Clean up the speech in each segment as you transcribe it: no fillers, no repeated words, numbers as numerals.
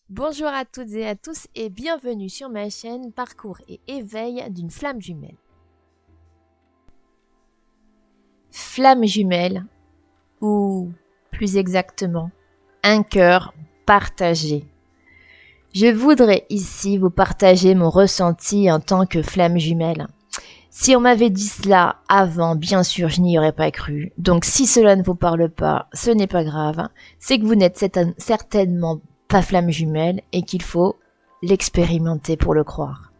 Bonjour à toutes et à tous et bienvenue sur ma chaîne Parcours et éveil d'une flamme jumelle. Flamme jumelle, ou plus exactement, un cœur partagé. Je voudrais ici vous partager mon ressenti en tant que flamme jumelle. Si on m'avait dit cela avant, bien sûr, je n'y aurais pas cru. Donc si cela ne vous parle pas, ce n'est pas grave. C'est que vous n'êtes certainement pas flamme jumelle et qu'il faut l'expérimenter pour le croire.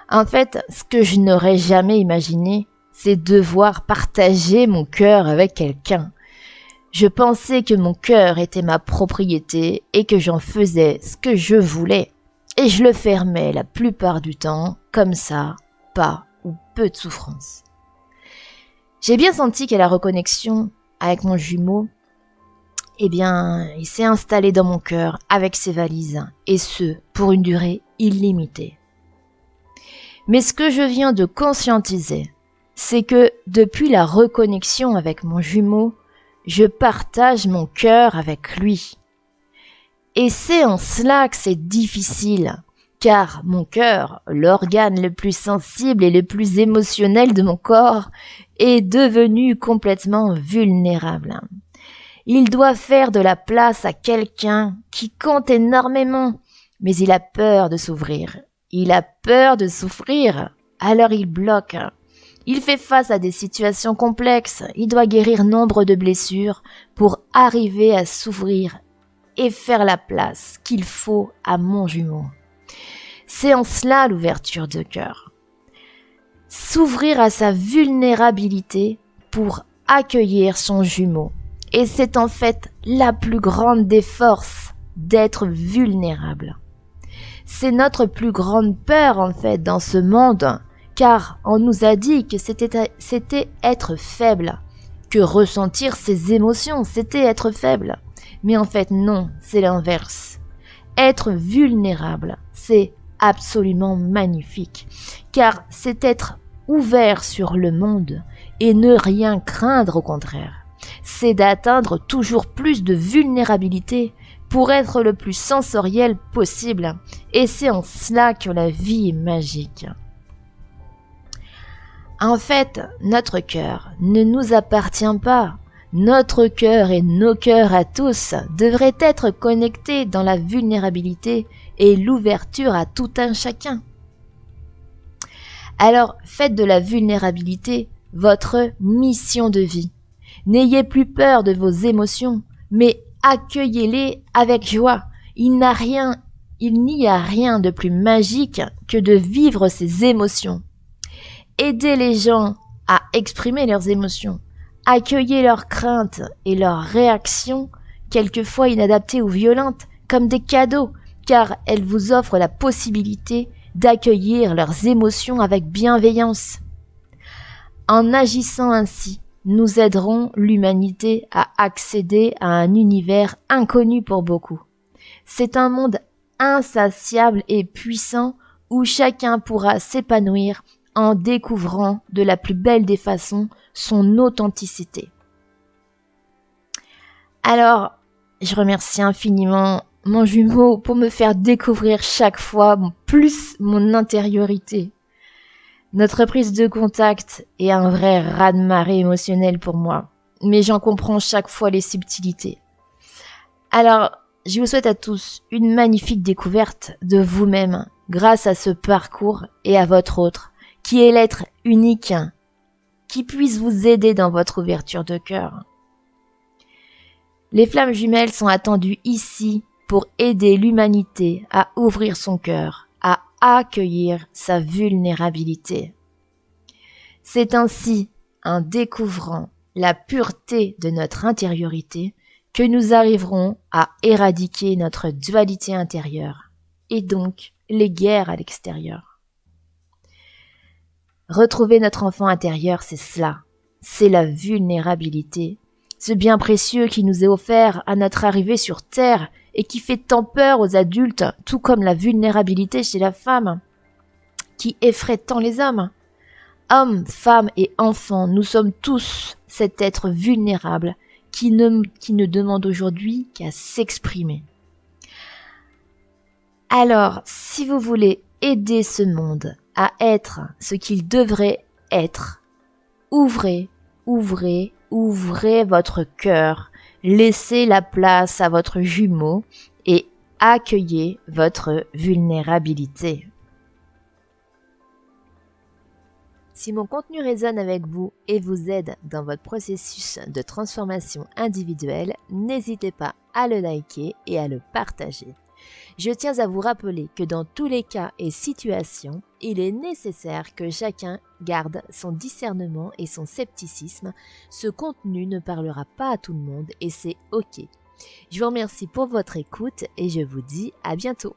En fait, ce que je n'aurais jamais imaginé, c'est devoir partager mon cœur avec quelqu'un. Je pensais que mon cœur était ma propriété et que j'en faisais ce que je voulais. Et je le fermais la plupart du temps, comme ça, pas ou peu de souffrance. J'ai bien senti qu'à la reconnexion avec mon jumeau, il s'est installé dans mon cœur avec ses valises, et ce, pour une durée illimitée. Mais ce que je viens de conscientiser, c'est que depuis la reconnexion avec mon jumeau, je partage mon cœur avec lui. Et c'est en cela que c'est difficile, car mon cœur, l'organe le plus sensible et le plus émotionnel de mon corps, est devenu complètement vulnérable. Il doit faire de la place à quelqu'un qui compte énormément, mais il a peur de s'ouvrir. Il a peur de souffrir, alors il bloque. Il fait face à des situations complexes, il doit guérir nombre de blessures pour arriver à s'ouvrir et faire la place qu'il faut à mon jumeau. C'est en cela l'ouverture de cœur. S'ouvrir à sa vulnérabilité pour accueillir son jumeau. Et c'est en fait la plus grande des forces d'être vulnérable. C'est notre plus grande peur en fait dans ce monde, car on nous a dit que c'était être faible, que ressentir ses émotions, c'était être faible. Mais en fait non, c'est l'inverse. Être vulnérable, c'est absolument magnifique, car c'est être ouvert sur le monde et ne rien craindre au contraire. C'est d'atteindre toujours plus de vulnérabilité pour être le plus sensoriel possible. Et c'est en cela que la vie est magique. En fait, notre cœur ne nous appartient pas. Notre cœur et nos cœurs à tous devraient être connectés dans la vulnérabilité et l'ouverture à tout un chacun. Alors, faites de la vulnérabilité votre mission de vie. N'ayez plus peur de vos émotions, mais accueillez-les avec joie. Il n'y a rien de plus magique que de vivre ces émotions. Aidez les gens à exprimer leurs émotions. Accueillez leurs craintes et leurs réactions, quelquefois inadaptées ou violentes, comme des cadeaux, car elles vous offrent la possibilité d'accueillir leurs émotions avec bienveillance. En agissant ainsi, nous aiderons l'humanité à accéder à un univers inconnu pour beaucoup. C'est un monde insatiable et puissant où chacun pourra s'épanouir en découvrant de la plus belle des façons son authenticité. Alors, je remercie infiniment mon jumeau pour me faire découvrir chaque fois plus mon intériorité. Notre prise de contact est un vrai raz-de-marée émotionnel pour moi, mais j'en comprends chaque fois les subtilités. Alors, je vous souhaite à tous une magnifique découverte de vous-même grâce à ce parcours et à votre autre, qui est l'être unique, qui puisse vous aider dans votre ouverture de cœur. Les flammes jumelles sont attendues ici pour aider l'humanité à ouvrir son cœur, à accueillir sa vulnérabilité. C'est ainsi, en découvrant la pureté de notre intériorité, que nous arriverons à éradiquer notre dualité intérieure, et donc les guerres à l'extérieur. Retrouver notre enfant intérieur, c'est cela, c'est la vulnérabilité, ce bien précieux qui nous est offert à notre arrivée sur Terre et qui fait tant peur aux adultes, tout comme la vulnérabilité chez la femme, qui effraie tant les hommes. Hommes, femmes et enfants, nous sommes tous cet être vulnérable qui ne demande aujourd'hui qu'à s'exprimer. Alors, si vous voulez aider ce monde à être ce qu'il devrait être, ouvrez votre cœur, laissez la place à votre jumeau et accueillez votre vulnérabilité. Si mon contenu résonne avec vous et vous aide dans votre processus de transformation individuelle, n'hésitez pas à le liker et à le partager. Je tiens à vous rappeler que dans tous les cas et situations, il est nécessaire que chacun garde son discernement et son scepticisme. Ce contenu ne parlera pas à tout le monde et c'est OK. Je vous remercie pour votre écoute et je vous dis à bientôt.